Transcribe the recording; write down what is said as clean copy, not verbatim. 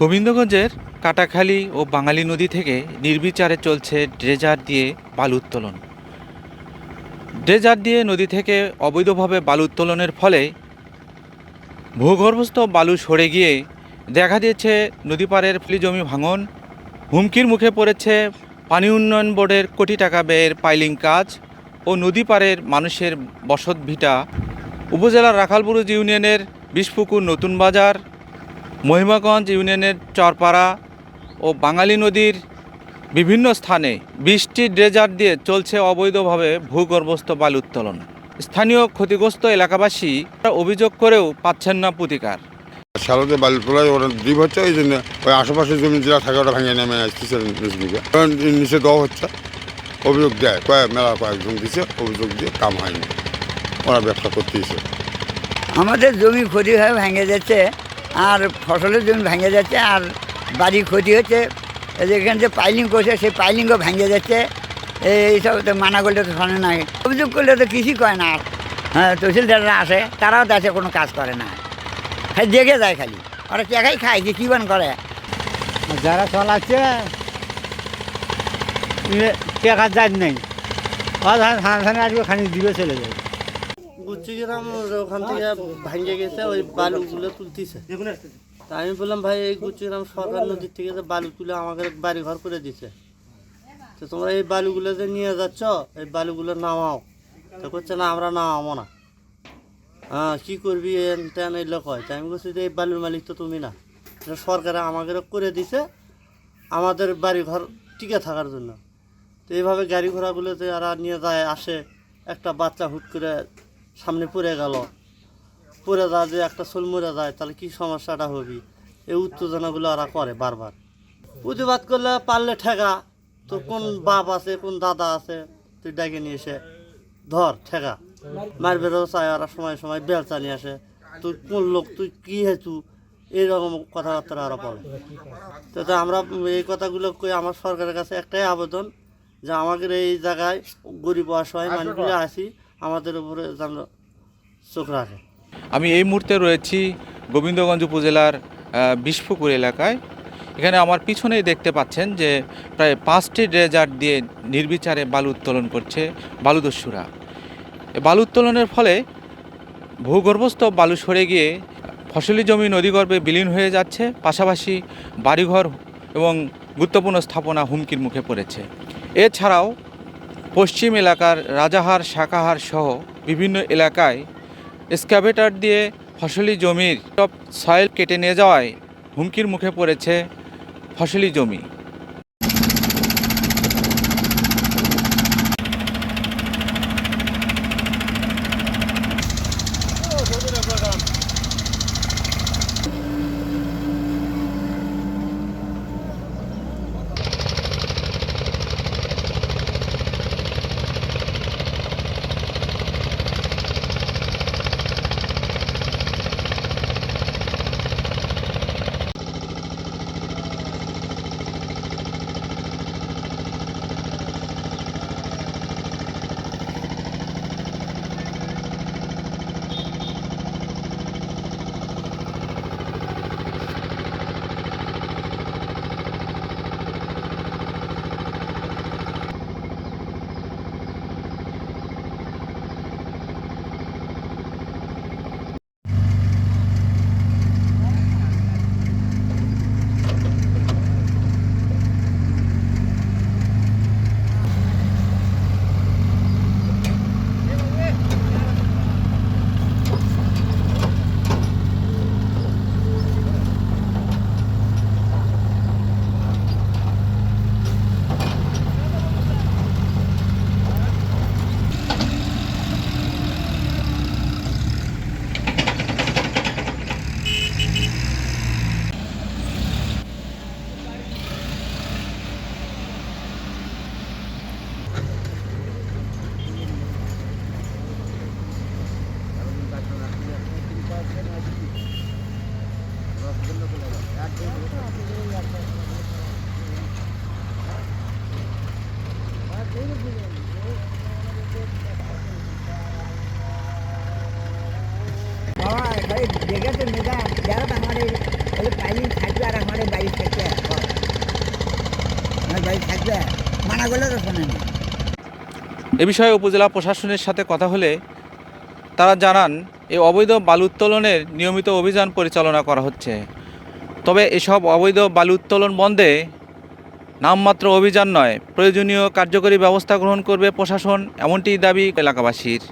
গোবিন্দগঞ্জের কাটাখালী ও বাঙালি নদী থেকে নির্বিচারে চলছে ড্রেজার দিয়ে বালু উত্তোলন। ড্রেজার দিয়ে নদী থেকে অবৈধভাবে বালু উত্তোলনের ফলে ভূগর্ভস্থ বালু সরে গিয়ে দেখা দিয়েছে নদী পাড়ের ফ্লি জমি ভাঙন। হুমকির মুখে পড়েছে পানি উন্নয়ন বোর্ডের কোটি টাকা ব্যয়ের পাইলিং কাজ ও নদী পাড়ের মানুষের বসতভিটা। উপজেলার রাখালপুর ইউনিয়নের বিষপুকুর নতুন বাজার, মহিমাগঞ্জ ইউনিয়নের চরপাড়া ও বাঙালি নদীর বিভিন্ন স্থানে 20টি ড্রেজার দিয়ে চলছে অবৈধভাবে ভূগর্ভস্থ বালু উত্তোলন। স্থানীয় ক্ষতিগ্রস্ত এলাকাবাসী অভিযোগ করেও পাচ্ছেন না প্রতিকার। শালতে বালু তোলায় ওরা দ্বীপ হচ্ছে, এই জন্য ওই আশেপাশে জমি যেটা থাকে ওটা ভেঙে নেমে আসতেছে নিচে দেওয়া হচ্ছে। অভিযোগ দেয় কয়েকজন দিচ্ছে, অভিযোগ দিয়ে কাম হয়নি, ওরা ব্যবসা করতেছে। আমাদের জমি ক্ষতি হয়ে ভেঙে যাচ্ছে, আর ফসলের জমি ভেঙে যাচ্ছে, আর বাড়ি ক্ষতি হচ্ছে। যেখানে যে পাইলিং করছে সেই পাইলিংও ভেঙে যাচ্ছে। এইসব তো মানা করলে তো শোনে না, অভিযোগ করলে তো কিছুই করে না। হ্যাঁ, তহসিলদাররা আসে, তারাও দেশে কোনো কাজ করে না, খালি দেখে যায়, খালি ওরা টাকাই খায়, যে কী বান করে। যারা চালাচ্ছে টাকা যায় নেই, থানা আসবে খানি দিবে চলে যায়। গুচ্ছিগ্রাম ওখান থেকে ভাঙে গেছে, ওই বালুগুলো তুলতেছে। তা আমি বললাম, ভাই এই গুচ্ছিগ্রাম সরকার নদীর থেকে যে বালু তুলে আমাদের বাড়ি ঘর করে দিচ্ছে, তো তোমরা এই বালুগুলো যে নিয়ে যাচ্ছ, এই বালুগুলো নামাও। তো করছে না, আমরা নামাবো না। হ্যাঁ, কী করবি এন তেন এগুলো কয়। তাই আমি বলছি যে এই বালুর মালিক তো তুমি না, এটা সরকারে আমাদেরও করে দিছে আমাদের বাড়ি ঘর টিকে থাকার জন্য। তো এইভাবে গাড়ি ঘোড়াগুলোতে যারা নিয়ে যায় আসে, একটা বাচ্চা হুট করে সামনে পড়ে গেল, পড়ে যায় যে একটা সোল মরে যায়, তাহলে কী সমস্যাটা হবি। এই উত্তেজনাগুলো ওরা করে বারবার। প্রতিবাদ করলে পারলে ঠেকা, তো কোন বাপ আছে কোন দাদা আছে, তুই ডেকে নিয়ে এসে ধর ঠেকা মারবেরও চায়। ওরা সময় সময় বেলচা নিয়ে আসে, তুই কোন লোক, তুই কী হেতু, এইরকম কথাবার্তা ওরা বলে। তো আমরা এই কথাগুলো কই, আমার সরকারের কাছে একটাই আবেদন যে আমাদের এই জায়গায় গরিব অসহায় মানুষগুলো আসি, আমাদের উপরে যেন চোখ রাখে। আমি এই মুহূর্তে রয়েছি গোবিন্দগঞ্জ উপজেলার বিষপুকুর এলাকায়। এখানে আমার পিছনেই দেখতে পাচ্ছেন যে প্রায় 5টি ড্রেজার দিয়ে নির্বিচারে বালু উত্তোলন করছে বালুদস্যুরা। বালু উত্তোলনের ফলে ভূগর্ভস্থ বালু সরে গিয়ে ফসলি জমি নদীগর্ভে বিলীন হয়ে যাচ্ছে, পাশাপাশি বাড়িঘর এবং গুরুত্বপূর্ণ স্থাপনা হুমকির মুখে পড়েছে। এছাড়াও পশ্চিম এলাকার রাজাহার, শাকাহার সহ বিভিন্ন এলাকায় এক্সকাভেটর দিয়ে ফসলি জমির সব সয়েল কেটে নিয়ে যাওয়ায় হুমকির মুখে পড়েছে ফসলি জমি। দেখে তো মেয়েরা যারা আমাদের পাইলিং থাকবে আর আমাদের বাড়ি থাকবে আমার বাড়ি থাকবে মানা করলে তো শোনে না। এ বিষয়ে উপজেলা প্রশাসনের সাথে কথা হলে তারা জানান এই অবৈধ বালু উত্তোলনের নিয়মিত অভিযান পরিচালনা করা হচ্ছে। তবে এসব অবৈধ বালু উত্তোলন বন্ধে নামমাত্র অভিযান নয়, প্রয়োজনীয় কার্যকরী ব্যবস্থা গ্রহণ করবে প্রশাসন, এমনটি দাবি এলাকাবাসীর।